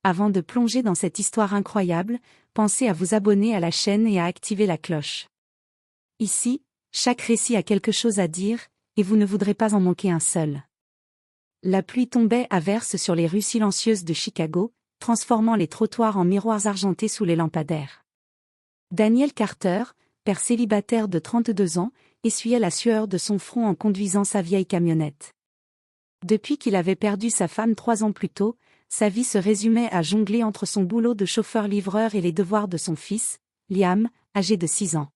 Avant de plonger dans cette histoire incroyable, pensez à vous abonner à la chaîne et à activer la cloche. Ici, chaque récit a quelque chose à dire, et vous ne voudrez pas en manquer un seul. La pluie tombait à verse sur les rues silencieuses de Chicago, transformant les trottoirs en miroirs argentés sous les lampadaires. Daniel Carter, père célibataire de 32 ans, essuyait la sueur de son front en conduisant sa vieille camionnette. Depuis qu'il avait perdu sa femme 3 ans plus tôt, sa vie se résumait à jongler entre son boulot de chauffeur-livreur et les devoirs de son fils, Liam, âgé de 6 ans.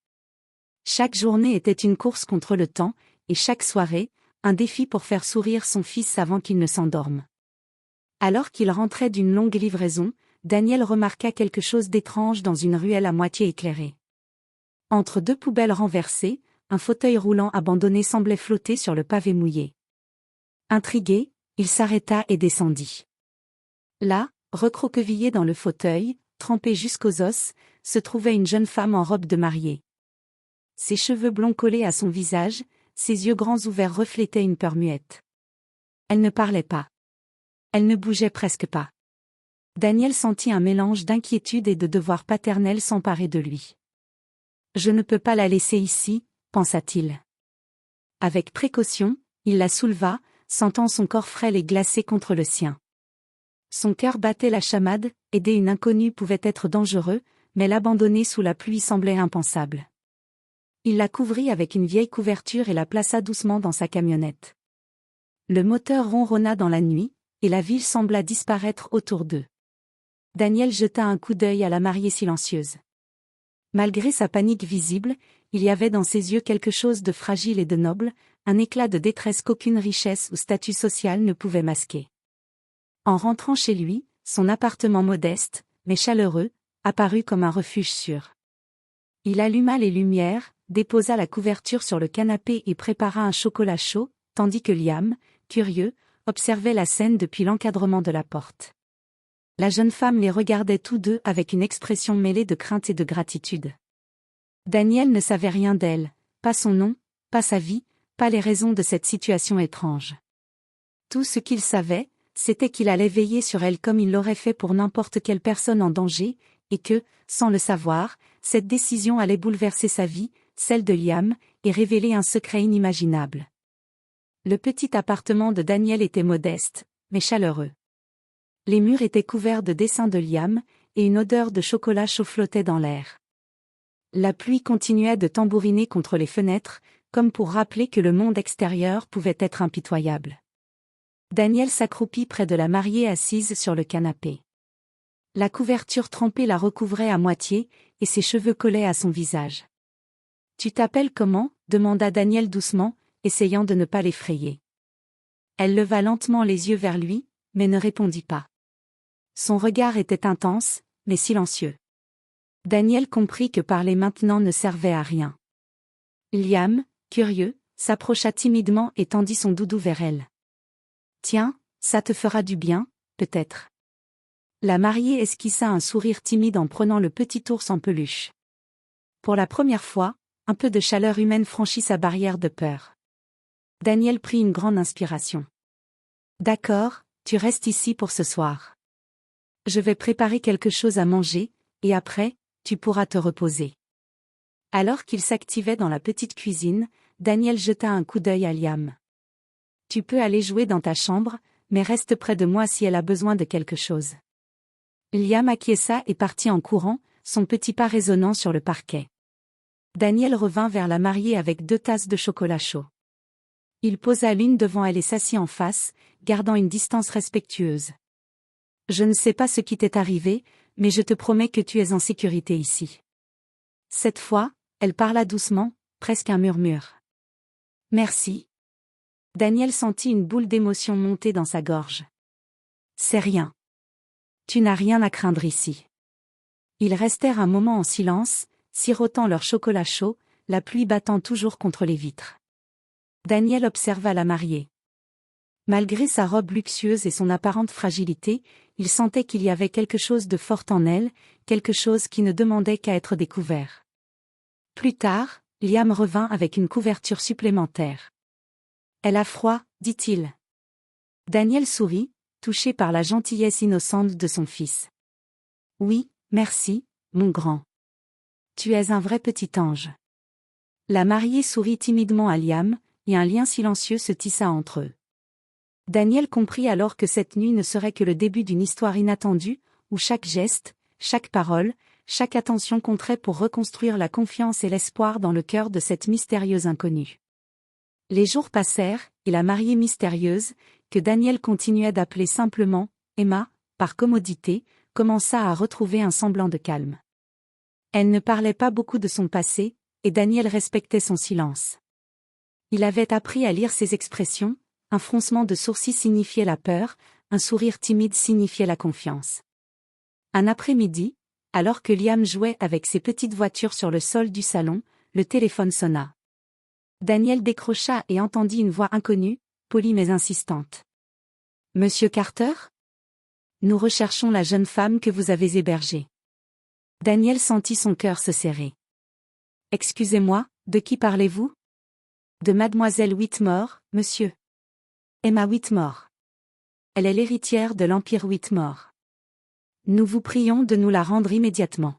Chaque journée était une course contre le temps, et chaque soirée, un défi pour faire sourire son fils avant qu'il ne s'endorme. Alors qu'il rentrait d'une longue livraison, Daniel remarqua quelque chose d'étrange dans une ruelle à moitié éclairée. Entre 2 poubelles renversées, un fauteuil roulant abandonné semblait flotter sur le pavé mouillé. Intrigué, il s'arrêta et descendit. Là, recroquevillée dans le fauteuil, trempée jusqu'aux os, se trouvait une jeune femme en robe de mariée. Ses cheveux blonds collés à son visage, ses yeux grands ouverts reflétaient une peur muette. Elle ne parlait pas. Elle ne bougeait presque pas. Daniel sentit un mélange d'inquiétude et de devoir paternel s'emparer de lui. « Je ne peux pas la laisser ici », pensa-t-il. Avec précaution, il la souleva, sentant son corps frêle et glacé contre le sien. Son cœur battait la chamade, aider une inconnue pouvait être dangereux, mais l'abandonner sous la pluie semblait impensable. Il la couvrit avec une vieille couverture et la plaça doucement dans sa camionnette. Le moteur ronronna dans la nuit, et la ville sembla disparaître autour d'eux. Daniel jeta un coup d'œil à la mariée silencieuse. Malgré sa panique visible, il y avait dans ses yeux quelque chose de fragile et de noble, un éclat de détresse qu'aucune richesse ou statut social ne pouvait masquer. En rentrant chez lui, son appartement modeste, mais chaleureux, apparut comme un refuge sûr. Il alluma les lumières, déposa la couverture sur le canapé et prépara un chocolat chaud, tandis que Liam, curieux, observait la scène depuis l'encadrement de la porte. La jeune femme les regardait tous deux avec une expression mêlée de crainte et de gratitude. Daniel ne savait rien d'elle, pas son nom, pas sa vie, pas les raisons de cette situation étrange. Tout ce qu'il savait, c'était qu'il allait veiller sur elle comme il l'aurait fait pour n'importe quelle personne en danger, et que, sans le savoir, cette décision allait bouleverser sa vie, celle de Liam, et révéler un secret inimaginable. Le petit appartement de Daniel était modeste, mais chaleureux. Les murs étaient couverts de dessins de Liam, et une odeur de chocolat chaud flottait dans l'air. La pluie continuait de tambouriner contre les fenêtres, comme pour rappeler que le monde extérieur pouvait être impitoyable. Daniel s'accroupit près de la mariée assise sur le canapé. La couverture trempée la recouvrait à moitié, et ses cheveux collaient à son visage. « Tu t'appelles comment » demanda Daniel doucement, essayant de ne pas l'effrayer. Elle leva lentement les yeux vers lui, mais ne répondit pas. Son regard était intense, mais silencieux. Daniel comprit que parler maintenant ne servait à rien. Liam, curieux, s'approcha timidement et tendit son doudou vers elle. « Tiens, ça te fera du bien, peut-être. » La mariée esquissa un sourire timide en prenant le petit ours en peluche. Pour la première fois, un peu de chaleur humaine franchit sa barrière de peur. Daniel prit une grande inspiration. « D'accord, tu restes ici pour ce soir. Je vais préparer quelque chose à manger, et après, tu pourras te reposer. » Alors qu'il s'activait dans la petite cuisine, Daniel jeta un coup d'œil à Liam. « Tu peux aller jouer dans ta chambre, mais reste près de moi si elle a besoin de quelque chose. » Liam acquiesça et partit en courant, son petit pas résonnant sur le parquet. Daniel revint vers la mariée avec 2 tasses de chocolat chaud. Il posa l'une devant elle et s'assit en face, gardant une distance respectueuse. « Je ne sais pas ce qui t'est arrivé, mais je te promets que tu es en sécurité ici. » Cette fois, elle parla doucement, presque un murmure. « Merci. » Daniel sentit une boule d'émotion monter dans sa gorge. « C'est rien. Tu n'as rien à craindre ici. » Ils restèrent un moment en silence, sirotant leur chocolat chaud, la pluie battant toujours contre les vitres. Daniel observa la mariée. Malgré sa robe luxueuse et son apparente fragilité, il sentait qu'il y avait quelque chose de fort en elle, quelque chose qui ne demandait qu'à être découvert. Plus tard, Liam revint avec une couverture supplémentaire. « Elle a froid, dit-il. » Daniel sourit, touchée par la gentillesse innocente de son fils. Oui, merci, mon grand. Tu es un vrai petit ange. La mariée sourit timidement à Liam, et un lien silencieux se tissa entre eux. Daniel comprit alors que cette nuit ne serait que le début d'une histoire inattendue, où chaque geste, chaque parole, chaque attention compterait pour reconstruire la confiance et l'espoir dans le cœur de cette mystérieuse inconnue. Les jours passèrent, et la mariée mystérieuse, que Daniel continuait d'appeler simplement Emma, par commodité, commença à retrouver un semblant de calme. Elle ne parlait pas beaucoup de son passé, et Daniel respectait son silence. Il avait appris à lire ses expressions, un froncement de sourcils signifiait la peur, un sourire timide signifiait la confiance. Un après-midi, alors que Liam jouait avec ses petites voitures sur le sol du salon, le téléphone sonna. Daniel décrocha et entendit une voix inconnue, polie mais insistante. « Monsieur Carter ? Nous recherchons la jeune femme que vous avez hébergée. » Daniel sentit son cœur se serrer. « Excusez-moi, de qui parlez-vous ? » « De mademoiselle Whitmore, monsieur. Emma Whitmore. Elle est l'héritière de l'Empire Whitmore. Nous vous prions de nous la rendre immédiatement. »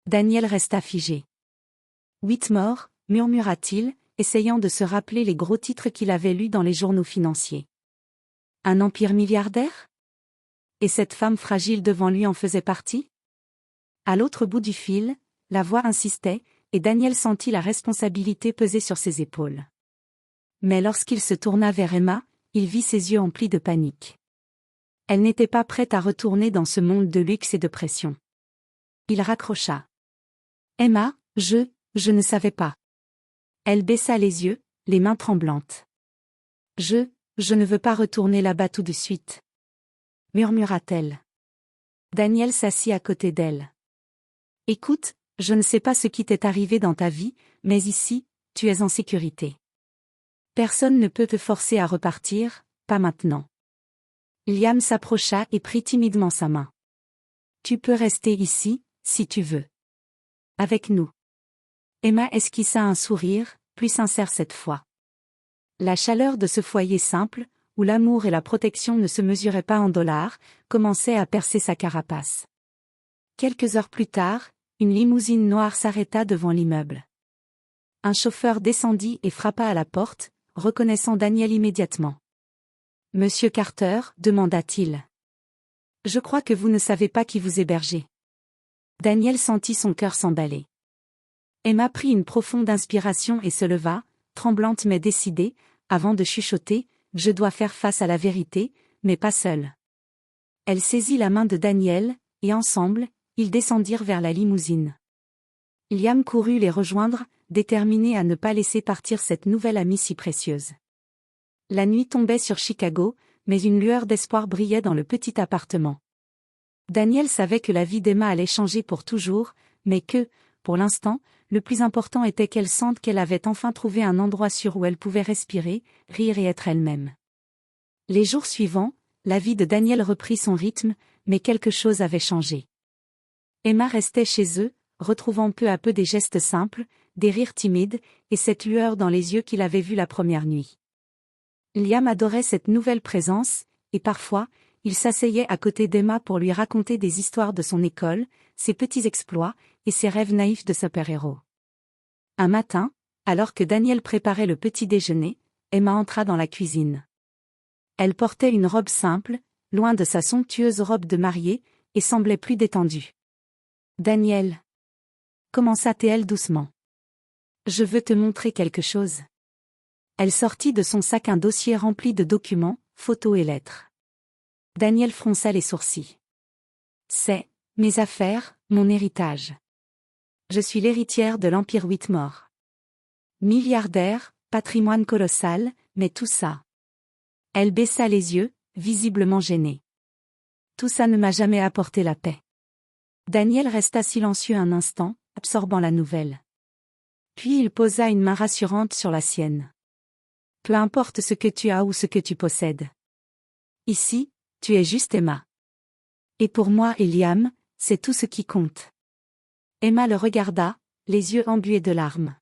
Daniel resta figé. « Whitmore, » murmura-t-il, essayant de se rappeler les gros titres qu'il avait lus dans les journaux financiers. « Un empire milliardaire ? Et cette femme fragile devant lui en faisait partie ? » À l'autre bout du fil, la voix insistait, et Daniel sentit la responsabilité peser sur ses épaules. Mais lorsqu'il se tourna vers Emma, il vit ses yeux emplis de panique. Elle n'était pas prête à retourner dans ce monde de luxe et de pression. Il raccrocha. « Emma, je ne savais pas. » Elle baissa les yeux, les mains tremblantes. « Je ne veux pas retourner là-bas tout de suite. » murmura-t-elle. Daniel s'assit à côté d'elle. « Écoute, je ne sais pas ce qui t'est arrivé dans ta vie, mais ici, tu es en sécurité. Personne ne peut te forcer à repartir, pas maintenant. » Liam s'approcha et prit timidement sa main. « Tu peux rester ici, si tu veux. Avec nous. » Emma esquissa un sourire, plus sincère cette fois. La chaleur de ce foyer simple, où l'amour et la protection ne se mesuraient pas en dollars, commençait à percer sa carapace. Quelques heures plus tard, une limousine noire s'arrêta devant l'immeuble. Un chauffeur descendit et frappa à la porte, reconnaissant Daniel immédiatement. « Monsieur Carter » demanda-t-il. « Je crois que vous ne savez pas qui vous hébergez. » Daniel sentit son cœur s'emballer. Emma prit une profonde inspiration et se leva, tremblante mais décidée, avant de chuchoter « Je dois faire face à la vérité, mais pas seule. » Elle saisit la main de Daniel, et ensemble, ils descendirent vers la limousine. Liam courut les rejoindre, déterminé à ne pas laisser partir cette nouvelle amie si précieuse. La nuit tombait sur Chicago, mais une lueur d'espoir brillait dans le petit appartement. Daniel savait que la vie d'Emma allait changer pour toujours, mais que, pour l'instant, le plus important était qu'elle sente qu'elle avait enfin trouvé un endroit sûr où elle pouvait respirer, rire et être elle-même. Les jours suivants, la vie de Daniel reprit son rythme, mais quelque chose avait changé. Emma restait chez eux, retrouvant peu à peu des gestes simples, des rires timides, et cette lueur dans les yeux qu'il avait vue la première nuit. Liam adorait cette nouvelle présence, et parfois, il s'asseyait à côté d'Emma pour lui raconter des histoires de son école, ses petits exploits, et ses rêves naïfs de super-héros. Un matin, alors que Daniel préparait le petit déjeuner, Emma entra dans la cuisine. Elle portait une robe simple, loin de sa somptueuse robe de mariée, et semblait plus détendue. « Daniel » commença-t-elle doucement. « Je veux te montrer quelque chose. » Elle sortit de son sac un dossier rempli de documents, photos et lettres. Daniel fronça les sourcils. « C'est mes affaires, mon héritage. Je suis l'héritière de l'Empire Whitmore. Milliardaire, patrimoine colossal, mais tout ça. » Elle baissa les yeux, visiblement gênée. « Tout ça ne m'a jamais apporté la paix. » Daniel resta silencieux un instant, absorbant la nouvelle. Puis il posa une main rassurante sur la sienne. « Peu importe ce que tu as ou ce que tu possèdes. Ici, tu es juste Emma. Et pour moi et Liam, c'est tout ce qui compte. » Emma le regarda, les yeux embués de larmes.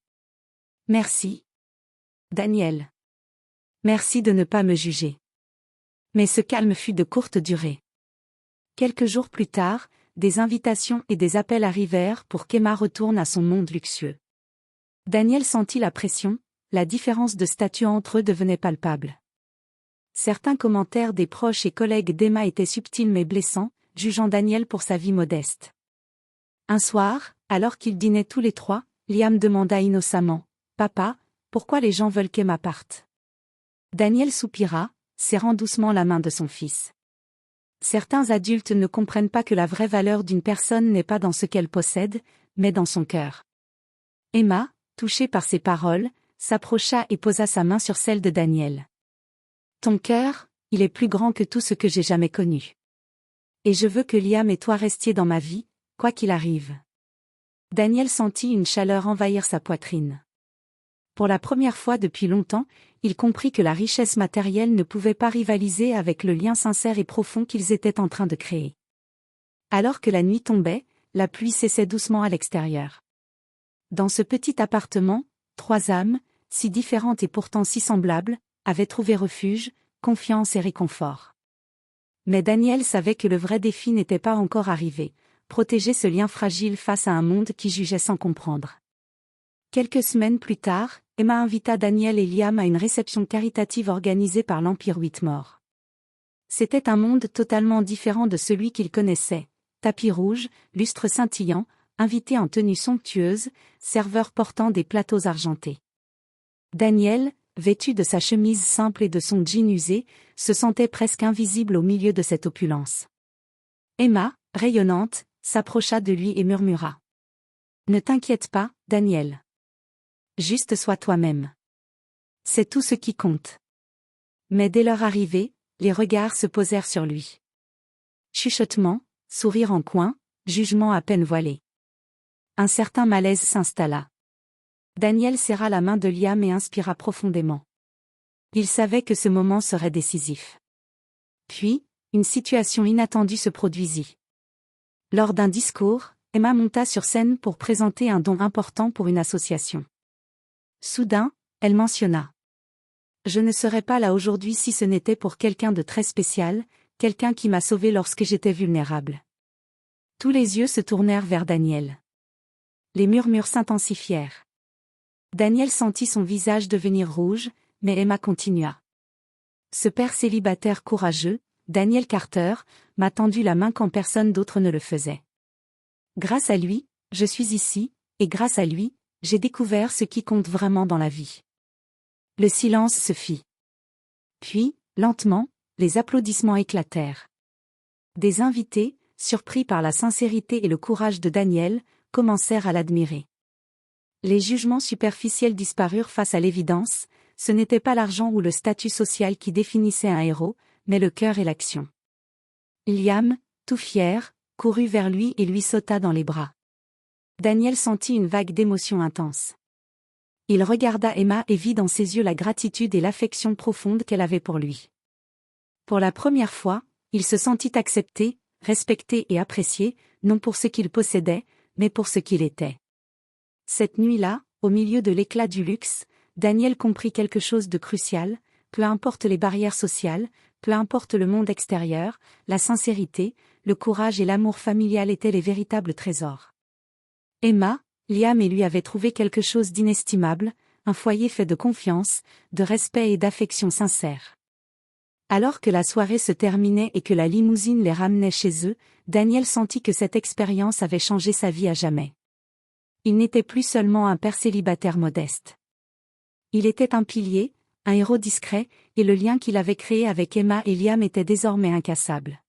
« Merci. Daniel. Merci de ne pas me juger. Mais ce calme fut de courte durée. Quelques jours plus tard, des invitations et des appels arrivèrent pour qu'Emma retourne à son monde luxueux. Daniel sentit la pression, la différence de statut entre eux devenait palpable. Certains commentaires des proches et collègues d'Emma étaient subtils mais blessants, jugeant Daniel pour sa vie modeste. Un soir, alors qu'ils dînaient tous les trois, Liam demanda innocemment « Papa, pourquoi les gens veulent qu'Emma parte ?» Daniel soupira, serrant doucement la main de son fils. Certains adultes ne comprennent pas que la vraie valeur d'une personne n'est pas dans ce qu'elle possède, mais dans son cœur. Emma, touchée par ces paroles, s'approcha et posa sa main sur celle de Daniel. « Ton cœur, il est plus grand que tout ce que j'ai jamais connu. Et je veux que Liam et toi restiez dans ma vie, quoi qu'il arrive. » Daniel sentit une chaleur envahir sa poitrine. Pour la première fois depuis longtemps, il comprit que la richesse matérielle ne pouvait pas rivaliser avec le lien sincère et profond qu'ils étaient en train de créer. Alors que la nuit tombait, la pluie cessait doucement à l'extérieur. Dans ce petit appartement, trois âmes, si différentes et pourtant si semblables, avaient trouvé refuge, confiance et réconfort. Mais Daniel savait que le vrai défi n'était pas encore arrivé, protéger ce lien fragile face à un monde qui jugeait sans comprendre. Quelques semaines plus tard, Emma invita Daniel et Liam à une réception caritative organisée par l'Empire Whitmore. C'était un monde totalement différent de celui qu'ils connaissaient. Tapis rouge, lustres scintillants, invités en tenue somptueuse, serveurs portant des plateaux argentés. Daniel, vêtu de sa chemise simple et de son jean usé, se sentait presque invisible au milieu de cette opulence. Emma, rayonnante, s'approcha de lui et murmura. « Ne t'inquiète pas, Daniel. Juste sois toi-même. C'est tout ce qui compte. » Mais dès leur arrivée, les regards se posèrent sur lui. Chuchotement, sourire en coin, jugement à peine voilé. Un certain malaise s'installa. Daniel serra la main de Liam et inspira profondément. Il savait que ce moment serait décisif. Puis, une situation inattendue se produisit. Lors d'un discours, Emma monta sur scène pour présenter un don important pour une association. Soudain, elle mentionna. « Je ne serais pas là aujourd'hui si ce n'était pour quelqu'un de très spécial, quelqu'un qui m'a sauvé lorsque j'étais vulnérable. » Tous les yeux se tournèrent vers Daniel. Les murmures s'intensifièrent. Daniel sentit son visage devenir rouge, mais Emma continua. « Ce père célibataire courageux, Daniel Carter, m'a tendu la main quand personne d'autre ne le faisait. Grâce à lui, je suis ici, et grâce à lui, j'ai découvert ce qui compte vraiment dans la vie. » Le silence se fit. Puis, lentement, les applaudissements éclatèrent. Des invités, surpris par la sincérité et le courage de Daniel, commencèrent à l'admirer. Les jugements superficiels disparurent face à l'évidence, ce n'était pas l'argent ou le statut social qui définissait un héros, mais le cœur et l'action. Liam, tout fier, courut vers lui et lui sauta dans les bras. Daniel sentit une vague d'émotion intense. Il regarda Emma et vit dans ses yeux la gratitude et l'affection profonde qu'elle avait pour lui. Pour la première fois, il se sentit accepté, respecté et apprécié, non pour ce qu'il possédait, mais pour ce qu'il était. Cette nuit-là, au milieu de l'éclat du luxe, Daniel comprit quelque chose de crucial, peu importe les barrières sociales, peu importe le monde extérieur, la sincérité, le courage et l'amour familial étaient les véritables trésors. Emma, Liam et lui avaient trouvé quelque chose d'inestimable, un foyer fait de confiance, de respect et d'affection sincère. Alors que la soirée se terminait et que la limousine les ramenait chez eux, Daniel sentit que cette expérience avait changé sa vie à jamais. Il n'était plus seulement un père célibataire modeste. Il était un pilier, un héros discret, et le lien qu'il avait créé avec Emma et Liam était désormais incassable.